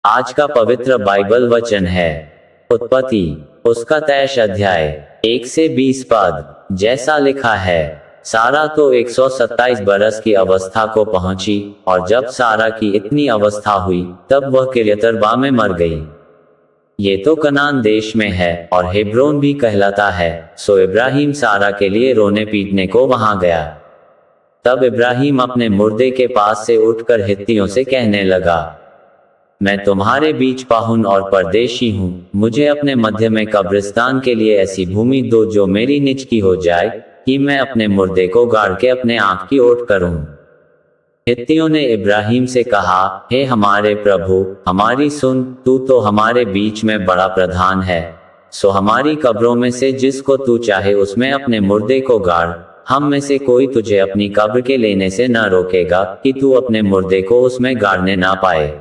आज का पवित्र बाइबल वचन है उत्पत्ति उसका 23 अध्याय 1 से 20 पद। जैसा लिखा है, सारा तो 127 बरस की अवस्था को पहुंची, और जब सारा की इतनी अवस्था हुई तब वह किर्यतर्बा में मर गई। ये तो कनान देश में है और हेब्रोन भी कहलाता है। सो इब्राहिम सारा के लिए रोने पीटने को वहां गया। तब इब्राहिम अपने मुर्दे के पास से उठकर हित्तियों से कहने लगा, मैं तुम्हारे बीच पाहुन और परदेशी हूँ। मुझे अपने मध्य में कब्रिस्तान के लिए ऐसी भूमि दो जो मेरी निज की हो जाए, कि मैं अपने मुर्दे को गाड़ के अपने आंख की ओट करूं। हित्तियों ने इब्राहिम से कहा, हे हमारे प्रभु, हमारी सुन, तू तो हमारे बीच में बड़ा प्रधान है। सो हमारी कब्रों में से जिसको तू चाहे उसमें अपने मुर्दे को गाड़। हम में से कोई तुझे अपनी कब्र के लेने से न रोकेगा, कि तू अपने मुर्दे को उसमें गाड़ने ना पाए।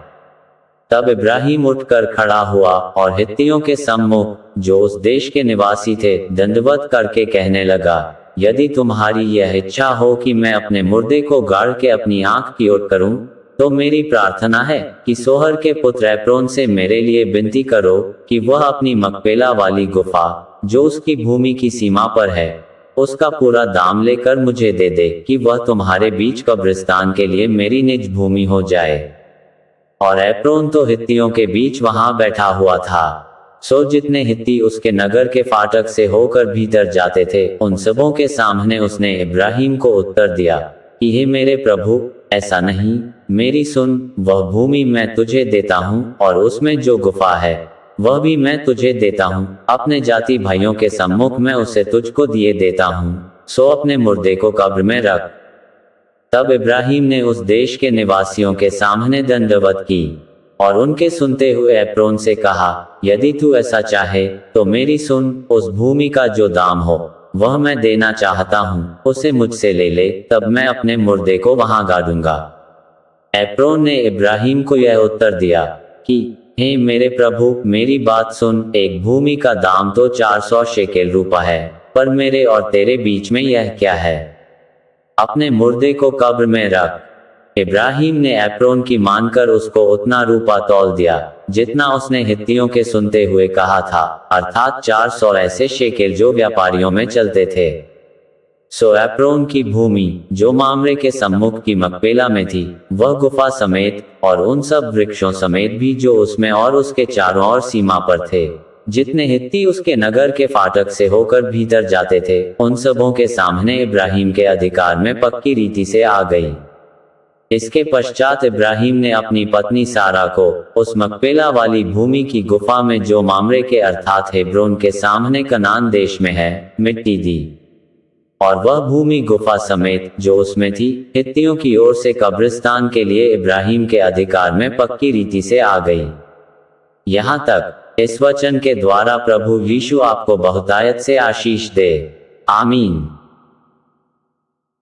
तब इब्राहिम उठकर खड़ा हुआ और हित्तियों के सम्मुख, जो उस देश के निवासी थे, दंडवत करके कहने लगा, यदि तुम्हारी यह इच्छा हो कि मैं अपने मुर्दे को गाड़ के अपनी आंख की ओट करूं, तो मेरी प्रार्थना है कि सोहर के पुत्र एप्रोन से मेरे लिए विनती करो कि वह अपनी मकपेला वाली गुफा, जो उसकी भूमि की सीमा पर है, उसका पूरा दाम लेकर मुझे दे दे, कि वह तुम्हारे बीच कब्रिस्तान के लिए मेरी निज भूमि हो जाए। और एप्रोन तो हित्तियों के बीच वहां बैठा हुआ था। सो जितने हित्ती उसके नगर के फाटक से होकर भीतर जाते थे, उन सबों के सामने उसने इब्राहिम को उत्तर दिया कि हे मेरे प्रभु, ऐसा नहीं, मेरी सुन, वह भूमि मैं तुझे देता हूँ, और उसमें जो गुफा है वह भी मैं तुझे देता हूँ। अपने जाति भाइयों के सम्मुख मैं उसे तुझको दिए देता हूँ। सो अपने मुर्दे को कब्र में रख। तब इब्राहिम ने उस देश के निवासियों के सामने दंडवत की, और उनके सुनते हुए एप्रोन से कहा, यदि तू ऐसा चाहे तो मेरी सुन, उस भूमि का जो दाम हो वह मैं देना चाहता हूँ, उसे मुझसे ले ले, तब मैं अपने मुर्दे को वहां गाड़ूंगा। एप्रोन ने इब्राहिम को यह उत्तर दिया कि हे मेरे प्रभु, मेरी बात सुन, एक भूमि का दाम तो 400 शेकेल रूपा है, पर मेरे और तेरे बीच में यह क्या है? अपने मुर्दे को कब्र में रख। इब्राहिम ने एप्रोन की मानकर उसको उतना रूपा तौल दिया जितना उसने हित्तियों के सुनते हुए कहा था, अर्थात 400 ऐसे शेकेल जो व्यापारियों में चलते थे। सो एप्रोन की भूमि, जो मामरे के सम्मुख की मकपेला में थी, वह गुफा समेत और उन सब वृक्षों समेत भी जो उसमें और उसके चारों ओर सीमा पर थे, जितने हित्ती उसके नगर के फाटक से होकर भीतर जाते थे, उन सबों के सामने इब्राहिम के अधिकार में पक्की रीति से आ गई। इसके पश्चात इब्राहिम ने अपनी पत्नी सारा को उस मकपेला वाली भूमि की गुफा में, जो मामरे के अर्थात हेब्रोन के सामने कनान देश में है, मिट्टी दी। और वह भूमि गुफा समेत जो उसमें थी, हित्तियों की ओर से कब्रिस्तान के लिए इब्राहिम के अधिकार में पक्की रीति से आ गई। यहाँ तक इस वचन के द्वारा प्रभु यीशु आपको बहुतायत से आशीष दे। आमीन।